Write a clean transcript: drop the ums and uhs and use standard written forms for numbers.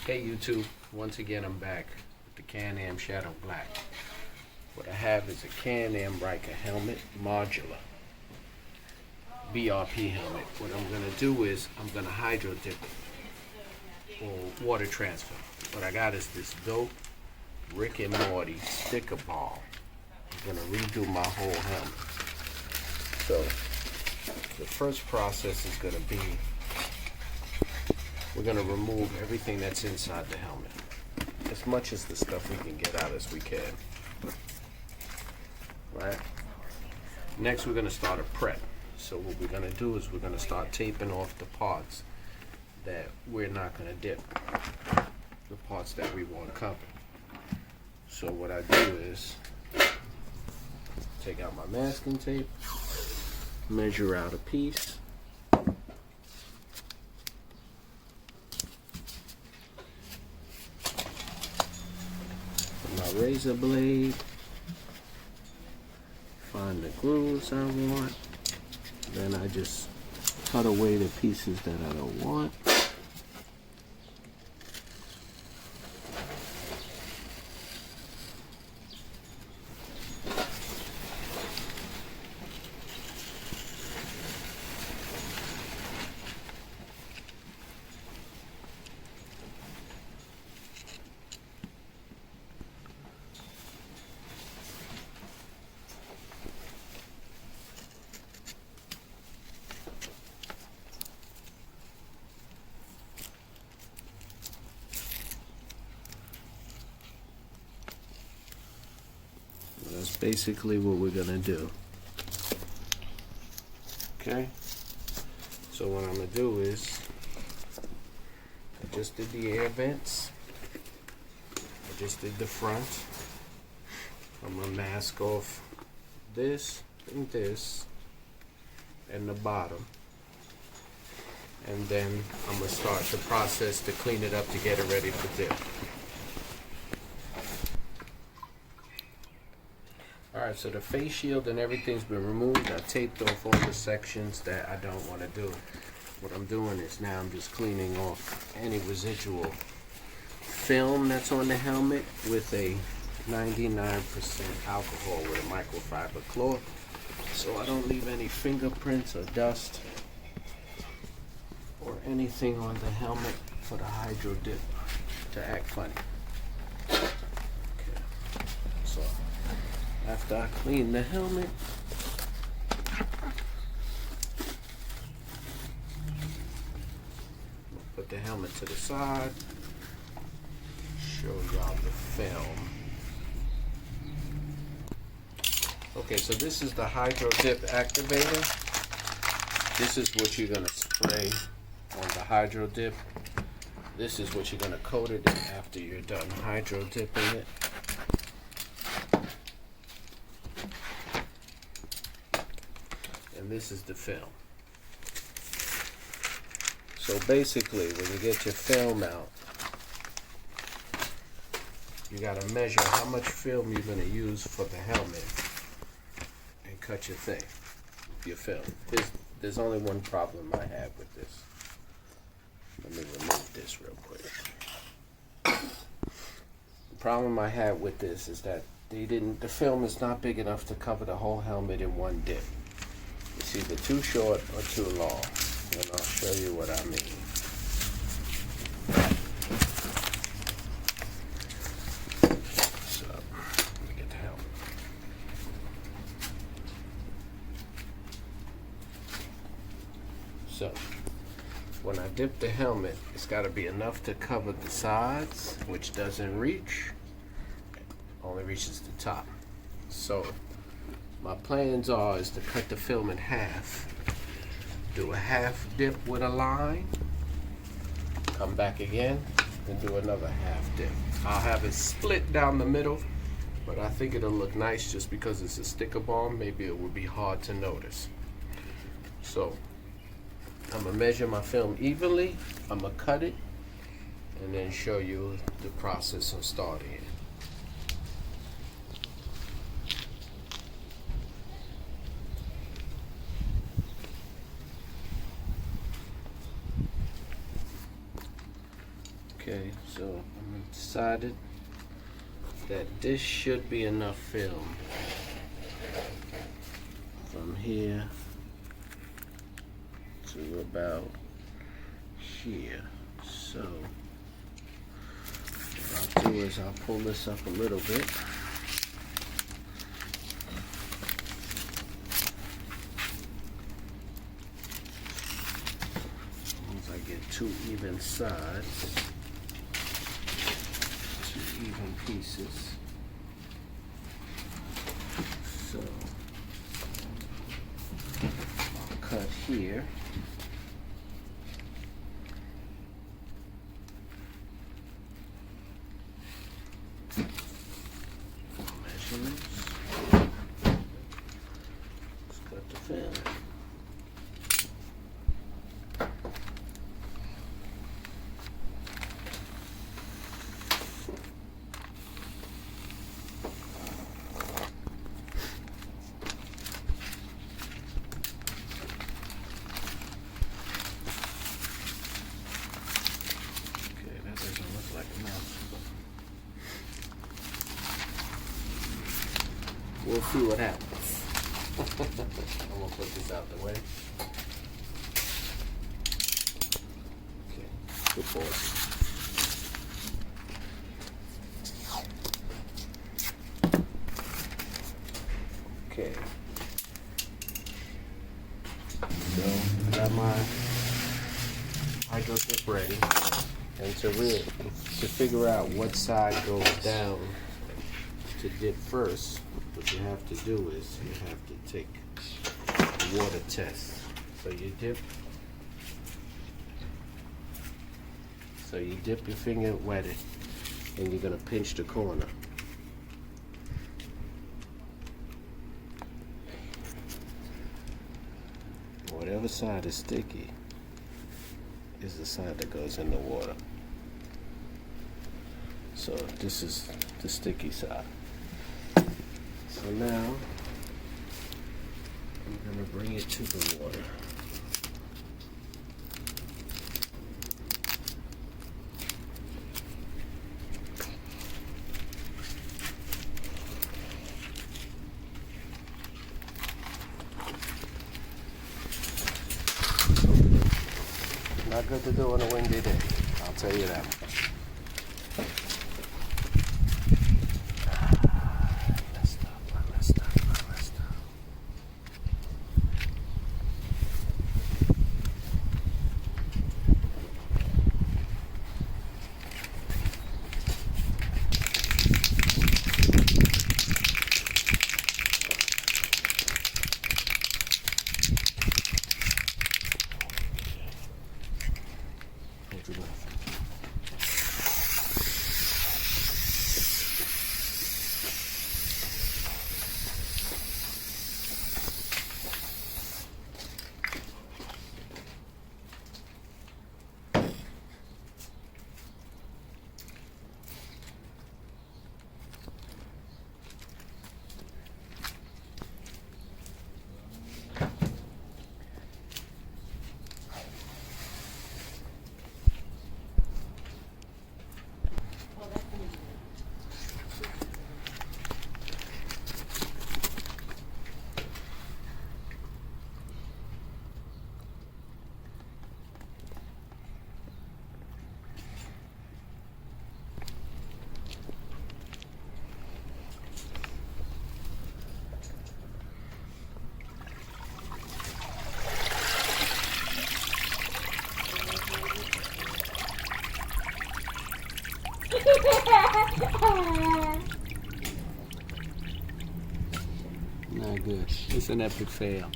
Hey YouTube, once again I'm back with the Can-Am Shadow Black. What I have is a Can-Am Ryker helmet, modular BRP helmet. What I'm going to do is I'm going to hydro dip it or water transfer. What I got is this dope Rick and Morty sticker ball. I'm going to redo my whole helmet. So the first process is going to be we're going to remove everything that's inside the helmet, as much as the stuff we can get out as we can. Right? Next we're going to start a prep. So what we're going to do is we're going to start taping off the parts that we're not going to dip, the parts that we want covered. So what I do is take out my masking tape, measure out a piece, my razor blade, find the grooves I want, then I just cut away the pieces that I don't want. That's basically what we're gonna do. Okay, so what I'm gonna do is I just did the air vents, I just did the front. I'm gonna mask off this and this and the bottom, and then I'm gonna start the process to clean it up to get it ready for dip. Alright, so the face shield and everything's been removed. I taped off all the sections that I don't want to do. What I'm doing is now I'm just cleaning off any residual film that's on the helmet with a 99% alcohol with a microfiber cloth, so I don't leave any fingerprints or dust or anything on the helmet for the hydro dip to act funny. Okay. So after I clean the helmet, put the helmet to the side, show y'all the film. Okay, so this is the hydro dip activator. This is what you're gonna spray on the hydro dip. This is what you're gonna coat it in after you're done hydro dipping it. And this is the film. So basically, when you get your film out, you gotta measure how much film you're gonna use for the helmet and cut your thing, your film. There's only one problem I have with this. Let me remove this real quick. The problem I had with this is that the film is not big enough to cover the whole helmet in one dip. It's either too short or too long, and I'll show you what I mean. So, let me get the helmet. So, when I dip the helmet, it's got to be enough to cover the sides, which doesn't reach, only reaches the top. So, my plans is to cut the film in half, do a half dip with a line, come back again, and do another half dip. I'll have it split down the middle, but I think it'll look nice just because it's a sticker bomb. Maybe it would be hard to notice. So I'm gonna measure my film evenly, I'm gonna cut it, and then show you the process of starting it. Okay, so I decided that this should be enough film from here to about here. So what I'll do is I'll pull this up a little bit. Once I get two even sides, two even pieces. So I'll cut here. Measurements. Let's cut the film. We'll see what happens. I'm gonna put this out the way. Okay, good boy. Okay. So, got my hydro dip ready. And to figure out what side goes down to dip first, what you have to do is you have to take a water test. So you dip your finger, wet it, and you're gonna pinch the corner. Whatever side is sticky is the side that goes in the water. So this is the sticky side. So now I'm going to bring it to the water. Not good to do on a windy day, I'll tell you that much. Not good. It's an epic fail.